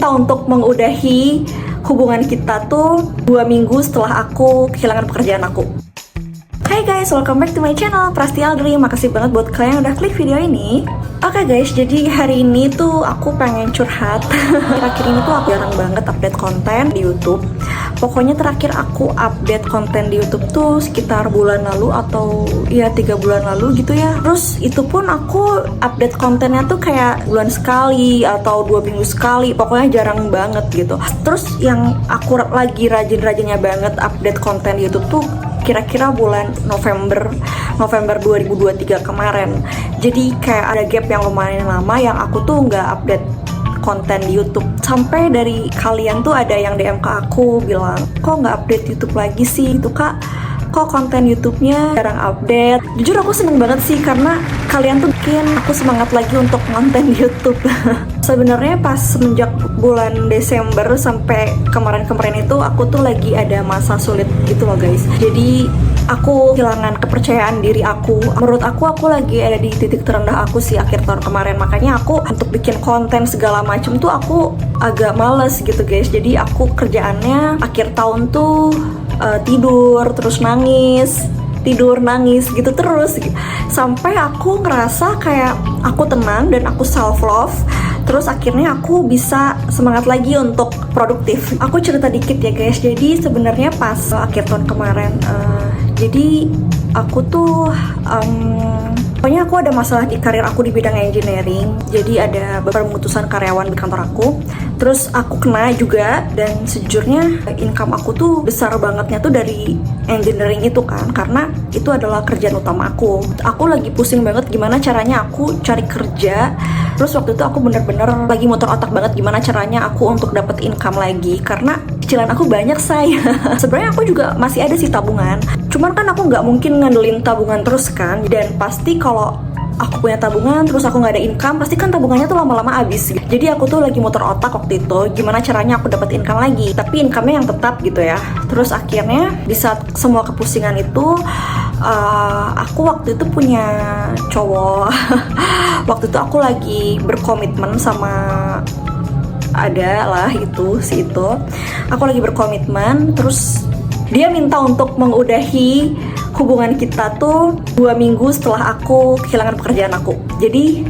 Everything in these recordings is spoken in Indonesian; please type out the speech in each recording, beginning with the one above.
minta untuk mengudahi hubungan kita tuh 2 minggu setelah aku kehilangan pekerjaan aku. Hai guys, welcome back to my channel Prasti Aldri. Makasih banget buat kalian yang udah klik video ini. Oke guys, jadi hari ini tuh aku pengen curhat. Terakhir ini tuh aku jarang banget update konten di YouTube. Pokoknya terakhir aku update konten di YouTube tuh sekitar bulan lalu atau ya 3 bulan lalu gitu ya. Terus itu pun aku update kontennya tuh kayak bulan sekali atau 2 minggu sekali. Pokoknya jarang banget gitu. Terus yang aku lagi rajin-rajinnya banget update konten di YouTube tuh kira-kira bulan November 2023 kemarin. Jadi kayak ada gap yang lumayan lama yang aku tuh nggak update konten di YouTube. Sampai dari kalian tuh ada yang DM ke aku bilang, kok nggak update YouTube lagi sih itu kak, kok konten YouTube-nya jarang update. Jujur aku seneng banget sih karena kalian tuh bikin aku semangat lagi untuk konten di YouTube. Sebenarnya pas semenjak bulan Desember sampai kemarin-kemarin itu aku tuh lagi ada masa sulit gitu loh guys. Jadi aku kehilangan kepercayaan diri aku. Menurut aku lagi ada di titik terendah aku sih akhir tahun kemarin. Makanya aku untuk bikin konten segala macem tuh aku agak males gitu guys. Jadi aku kerjaannya akhir tahun tuh tidur terus nangis, tidur nangis gitu terus sampai aku ngerasa kayak aku tenang dan aku self love. Terus akhirnya aku bisa semangat lagi untuk produktif. Aku cerita dikit ya guys. Jadi sebenarnya pas akhir tahun kemarin jadi aku tuh pokoknya aku ada masalah di karir aku di bidang engineering. Jadi ada beberapa pemutusan karyawan di kantor aku. Terus aku kena juga, dan sejujurnya income aku tuh besar bangetnya tuh dari engineering itu kan, karena itu adalah kerjaan utama aku. Aku lagi pusing banget gimana caranya aku cari kerja. Terus waktu itu aku bener-bener lagi muter otak banget gimana caranya aku untuk dapat income lagi, karena cicilan aku banyak say. Sebenarnya aku juga masih ada sih tabungan, cuman kan aku nggak mungkin ngandelin tabungan terus kan. Dan pasti kalau aku punya tabungan terus aku nggak ada income, pasti kan tabungannya tuh lama-lama habis. Jadi aku tuh lagi muter otak waktu itu gimana caranya aku dapat income lagi, tapi income-nya yang tetap gitu ya. Terus akhirnya di saat semua kepusingan itu aku waktu itu punya cowok. Waktu itu aku lagi berkomitmen sama ada lah itu si itu. Aku lagi berkomitmen, terus dia minta untuk mengudahi hubungan kita tuh 2 minggu setelah aku kehilangan pekerjaan aku. Jadi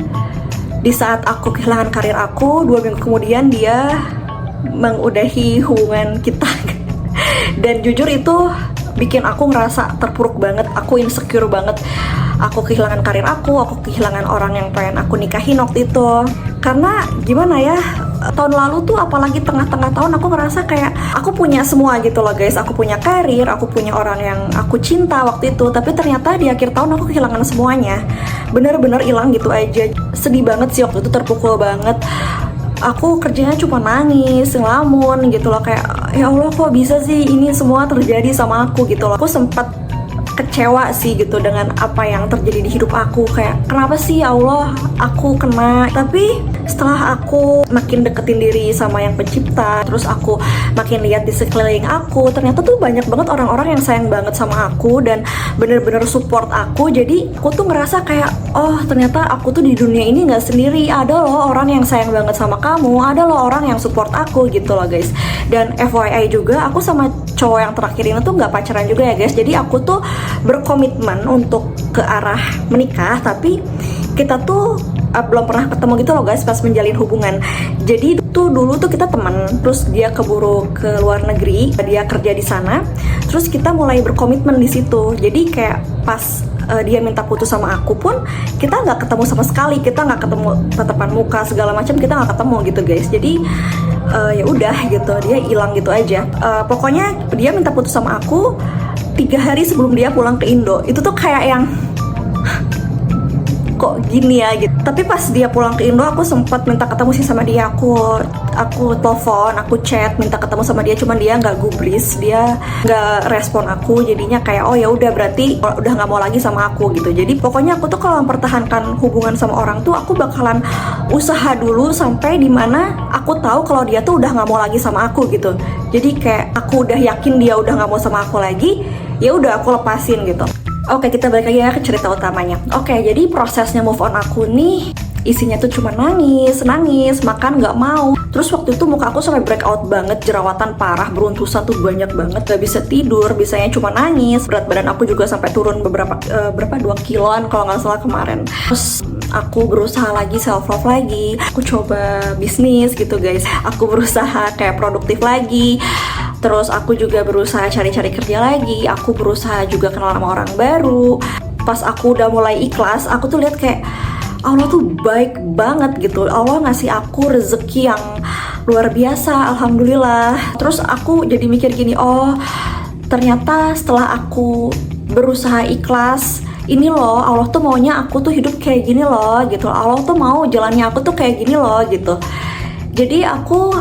di saat aku kehilangan karir aku, 2 minggu kemudian dia mengudahi hubungan kita. Dan jujur itu bikin aku ngerasa terpuruk banget, aku insecure banget. Aku kehilangan karir aku kehilangan orang yang pengen aku nikahin waktu itu. Karena gimana ya, tahun lalu tuh apalagi tengah-tengah tahun aku ngerasa kayak aku punya semua gitu loh guys. Aku punya karir, aku punya orang yang aku cinta waktu itu. Tapi ternyata di akhir tahun aku kehilangan semuanya. Bener-bener hilang gitu aja. Sedih banget sih waktu itu, terpukul banget. Aku kerjanya cuma nangis, ngelamun gitu loh, kayak ya Allah kok bisa sih ini semua terjadi sama aku gitu loh. Aku sempat kecewa sih gitu dengan apa yang terjadi di hidup aku. Kayak kenapa sih ya Allah aku kena. Tapi setelah aku makin deketin diri sama yang pencipta, terus aku makin lihat di sekeliling aku, ternyata tuh banyak banget orang-orang yang sayang banget sama aku dan bener-bener support aku. Jadi aku tuh ngerasa kayak oh ternyata aku tuh di dunia ini gak sendiri. Ada loh orang yang sayang banget sama kamu, ada loh orang yang support aku gitu loh guys. Dan FYI juga aku sama cowok yang terakhir ini tuh gak pacaran juga ya guys. Jadi aku tuh berkomitmen untuk ke arah menikah, tapi kita tuh belum pernah ketemu gitu loh guys pas menjalin hubungan. Jadi tuh dulu tuh kita teman, terus dia keburu ke luar negeri, dia kerja di sana, terus kita mulai berkomitmen di situ. Jadi kayak pas dia minta putus sama aku pun kita nggak ketemu sama sekali, kita nggak ketemu tatapan muka segala macam, kita nggak ketemu gitu guys. Jadi ya udah gitu, dia hilang gitu aja. Pokoknya dia minta putus sama aku 3 hari sebelum dia pulang ke Indo. Itu tuh kayak yang kok gini ya gitu. Tapi pas dia pulang ke Indo aku sempat minta ketemu sih sama dia. Aku telepon, aku chat minta ketemu sama dia, cuman dia nggak gubris, dia nggak respon aku. Jadinya kayak oh ya udah berarti udah nggak mau lagi sama aku gitu. Jadi pokoknya aku tuh kalau mempertahankan hubungan sama orang tuh aku bakalan usaha dulu sampai dimana aku tahu kalau dia tuh udah nggak mau lagi sama aku gitu. Jadi kayak aku udah yakin dia udah nggak mau sama aku lagi, ya udah aku lepasin gitu. Oke, kita balik lagi ya ke cerita utamanya. Oke, jadi prosesnya move on aku nih isinya tuh cuma nangis, makan nggak mau. Terus waktu itu muka aku sampai breakout banget, jerawatan parah, beruntusan tuh banyak banget, gak bisa tidur, bisanya cuma nangis. Berat badan aku juga sampai turun berapa 2 kiloan kalau nggak salah kemarin. Terus aku berusaha lagi self love lagi, aku coba bisnis gitu guys, aku berusaha kayak produktif lagi. Terus aku juga berusaha cari-cari kerja lagi, aku berusaha juga kenal sama orang baru. Pas aku udah mulai ikhlas, aku tuh lihat kayak Allah tuh baik banget gitu. Allah ngasih aku rezeki yang luar biasa, alhamdulillah. Terus aku jadi mikir gini, oh ternyata setelah aku berusaha ikhlas, ini loh Allah tuh maunya aku tuh hidup kayak gini loh gitu. Allah tuh mau jalannya aku tuh kayak gini loh gitu. Jadi aku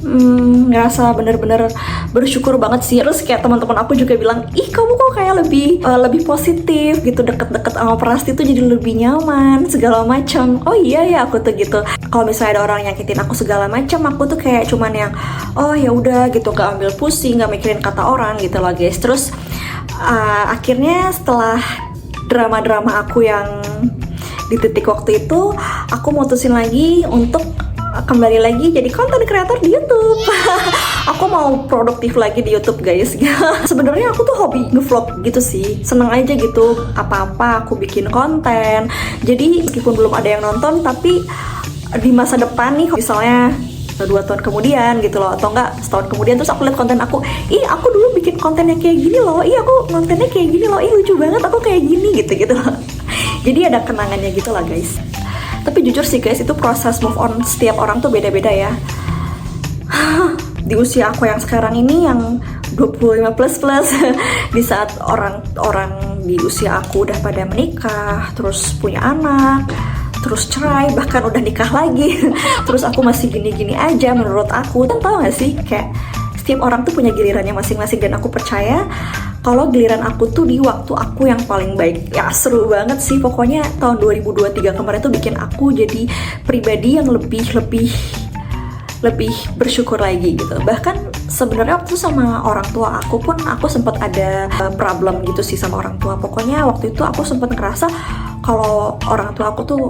ngerasa bener-bener bersyukur banget sih. Terus kayak teman-teman aku juga bilang, ih kamu kok kayak lebih positif gitu, deket-deket sama Prasti tuh jadi lebih nyaman segala macam. Oh iya ya, aku tuh gitu. Kalau misalnya ada orang nyakitin aku segala macam, aku tuh kayak cuman yang oh ya udah gitu, gak ambil pusing, gak mikirin kata orang gitu loh guys. Terus akhirnya setelah drama-drama aku yang di titik waktu itu, aku mutusin lagi untuk kembali lagi jadi konten kreator di YouTube. Aku mau produktif lagi di YouTube guys. Sebenarnya aku tuh hobi ngevlog gitu sih, seneng aja gitu, apa-apa aku bikin konten. Jadi meskipun belum ada yang nonton, tapi di masa depan nih, misalnya 2 tahun kemudian gitu loh, atau enggak setahun kemudian, terus aku lihat konten aku, ih aku dulu bikin kontennya kayak gini loh, ih aku kontennya kayak gini loh, ih lucu banget aku kayak gini gitu loh. Jadi ada kenangannya gitu lah guys. Tapi jujur sih guys, itu proses move on setiap orang tuh beda-beda ya. Di usia aku yang sekarang ini yang 25 plus di saat orang-orang di usia aku udah pada menikah, terus punya anak, terus cerai, bahkan udah nikah lagi. Terus aku masih gini-gini aja menurut aku. Dan tau gak sih, kayak setiap orang tuh punya gilirannya masing-masing. Dan aku percaya kalau giliran aku tuh di waktu aku yang paling baik. Ya seru banget sih, pokoknya tahun 2023 kemarin tuh bikin aku jadi pribadi yang lebih bersyukur lagi gitu. Bahkan sebenarnya waktu itu sama orang tua aku pun aku sempat ada problem gitu sih sama orang tua. Pokoknya waktu itu aku sempat ngerasa kalau orang tua aku tuh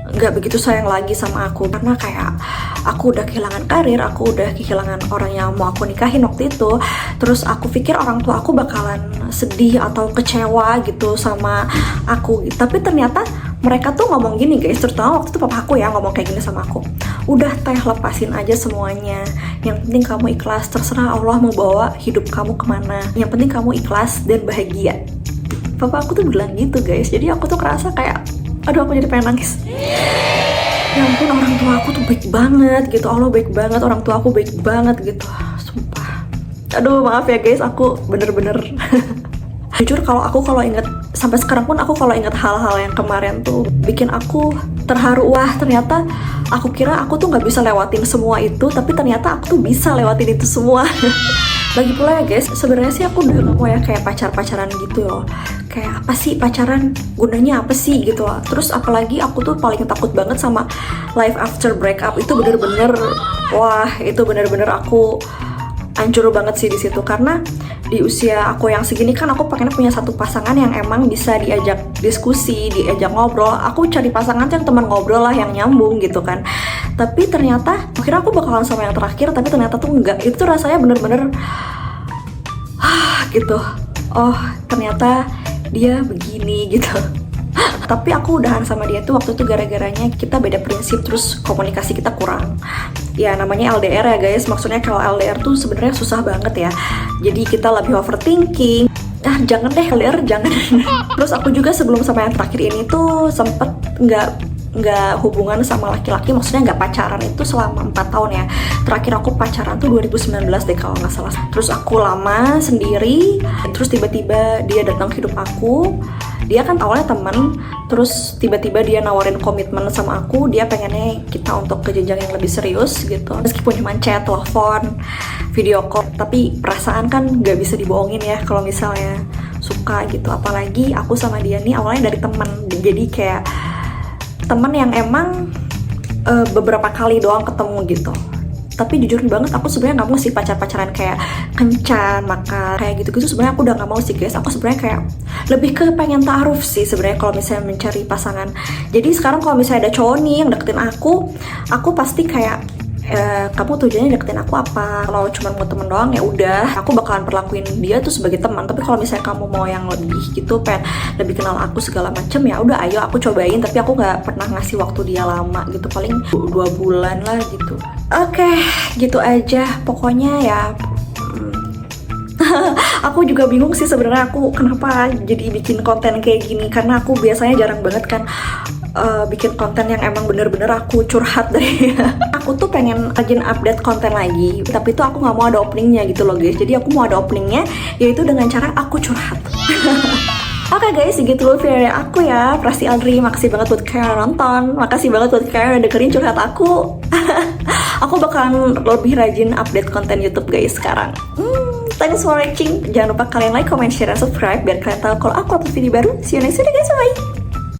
nggak begitu sayang lagi sama aku, karena kayak aku udah kehilangan karir, aku udah kehilangan orang yang mau aku nikahin waktu itu. Terus aku pikir orang tua aku bakalan sedih atau kecewa gitu sama aku, tapi ternyata mereka tuh ngomong gini guys, terutama waktu itu papa aku ya ngomong kayak gini sama aku, udah teh lepasin aja semuanya, yang penting kamu ikhlas, terserah Allah mau bawa hidup kamu kemana, yang penting kamu ikhlas dan bahagia. Papa aku tuh bilang gitu guys. Jadi aku tuh kerasa kayak aduh aku jadi pengen nangis. Ya ampun, orang tua aku tuh baik banget gitu, Allah baik banget, orang tua aku baik banget gitu, sumpah. Aduh maaf ya guys, aku bener-bener jujur kalau inget sampai sekarang pun, aku kalau inget hal-hal yang kemarin tuh bikin aku terharu. Wah ternyata aku kira aku tuh nggak bisa lewatin semua itu, tapi ternyata aku tuh bisa lewatin itu semua. Lagi pula ya guys, sebenarnya sih aku udah gak mau ya kayak pacaran gitu loh. Kayak apa sih pacaran, gunanya apa sih gitu loh. Terus apalagi aku tuh paling takut banget sama life after breakup. Itu bener-bener, wah itu bener-bener aku hancur banget sih di situ. Karena di usia aku yang segini kan aku pengen punya satu pasangan yang emang bisa diajak diskusi, diajak ngobrol. Aku cari pasangan tuh yang teman ngobrol lah, yang nyambung gitu kan. Tapi ternyata akhirnya aku bakalan sama yang terakhir, tapi ternyata tuh enggak. Itu rasanya bener-bener gitu. Oh ternyata dia begini gitu. Tapi aku udahan sama dia tuh waktu itu gara-garanya kita beda prinsip, terus komunikasi kita kurang. Ya namanya LDR ya guys, maksudnya kalau LDR tuh sebenarnya susah banget ya. Jadi kita lebih overthinking. Jangan deh LDR, jangan. Terus aku juga sebelum sama yang terakhir ini tuh sempet nggak hubungan sama laki-laki, maksudnya nggak pacaran itu selama 4 tahun ya. Terakhir aku pacaran tuh 2019 deh kalau nggak salah. Terus aku lama sendiri, terus tiba-tiba dia datang ke hidup aku. Dia kan awalnya teman, terus tiba-tiba dia nawarin komitmen sama aku. Dia pengennya kita untuk ke jenjang yang lebih serius gitu. Meskipun cuma chat, telepon, video call, tapi perasaan kan nggak bisa dibohongin ya kalau misalnya suka gitu. Apalagi aku sama dia nih awalnya dari teman, jadi kayak teman yang emang beberapa kali doang ketemu gitu. Tapi jujur banget aku sebenarnya nggak mau sih pacaran kayak kencan, makan kayak gitu-gitu. Sebenarnya aku udah nggak mau sih guys. Aku sebenarnya kayak lebih ke pengen taaruf sih sebenarnya kalau misalnya mencari pasangan. Jadi sekarang kalau misalnya ada cowok nih yang deketin aku pasti kayak kamu tujuannya deketin aku apa? Kalau cuma mau temen doang ya udah, aku bakalan perlakuin dia tuh sebagai teman. Tapi kalau misalnya kamu mau yang lebih gitu, pengen lebih kenal aku segala macem, ya udah ayo aku cobain. Tapi aku nggak pernah ngasih waktu dia lama gitu, paling 2 bulan lah gitu. Oke, gitu aja pokoknya ya. Aku juga bingung sih sebenarnya aku kenapa jadi bikin konten kayak gini, karena aku biasanya jarang banget kan bikin konten yang emang bener-bener aku curhat dari aku tuh pengen rajin update konten lagi, tapi tuh aku nggak mau ada openingnya gitu loh guys. Jadi aku mau ada openingnya yaitu dengan cara aku curhat. Oke guys, segitu dulu video dari aku ya, Prasti Aldri. Makasih banget buat kalian yang nonton, makasih banget buat kalian yang udah dengerin curhat aku. Aku bakalan lebih rajin update konten YouTube guys sekarang. Thanks for watching. Jangan lupa kalian like, comment, share, dan subscribe biar kalian tahu kalau aku upload video baru. See you next video guys, bye.